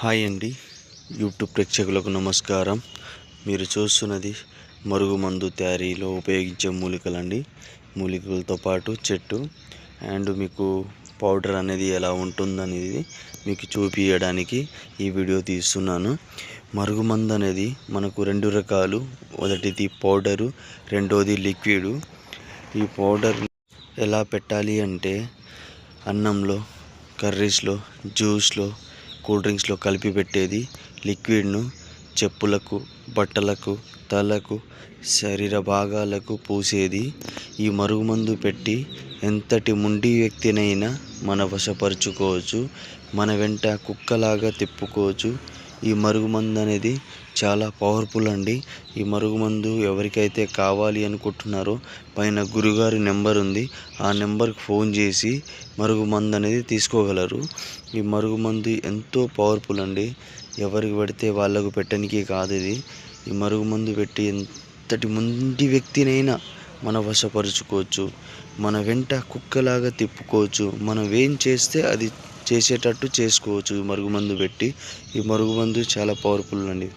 Hi అండి, YouTube ప్రేక్షకులకు నమస్కారం. మీరు చూస్తున్నది మరుగుమందు తయారీలో ఉపయోగించే మూలికలండి. మూలికలతో పాటు చెట్టు అండ్ మీకు పౌడర్ అనేది ఎలా ఉంటుందనేది మీకు చూపించడానికి ఈ వీడియో తీస్తున్నాను. మరుగుమందు అనేది మనకు రెండు రకాలు. మొదటిది పౌడరు, రెండోది లిక్విడ్. ఈ పౌడర్ ఎలా పెట్టాలి అంటే అన్నంలో, కర్రీస్లో, జ్యూస్లో, కూల్ డ్రింక్స్లో కలిపి పెట్టేది. లిక్విడ్ను చెప్పులకు, బట్టలకు, తలకు, శరీర భాగాలకు పూసేది. ఈ మరుగుమందు పెట్టి ఎంతటి మొండి వ్యక్తినైనా మన వశపరుచుకోవచ్చు, మన వెంట కుక్కలాగా తిప్పుకోవచ్చు. ఈ మరుగుమందు అనేది చాలా పవర్ఫుల్ అండి. ఈ మరుగుమందు ఎవరికైతే కావాలి అనుకుంటున్నారో పైన గురుగారి నెంబర్ ఉంది, ఆ నెంబర్కి ఫోన్ చేసి మరుగుమందు అనేది తీసుకోగలరు. ఈ మరుగుమందు ఎంతో పవర్ఫుల్ అండి. ఎవరికి పడితే వాళ్ళకు పెట్టడానికి కాదు ఇది. ఈ మరుగుమందు పెట్టి ఎంతటి మొండి వ్యక్తినైనా మన వశపరుచుకోవచ్చు, మన వెంట కుక్కలాగా తిప్పుకోవచ్చు. మనం ఏం చేస్తే అది చేసేటట్టు చేసుకోవచ్చు ఈ మరుగుమందు పెట్టి. ఈ మరుగుమందు చాలా పవర్ఫుల్ అండి.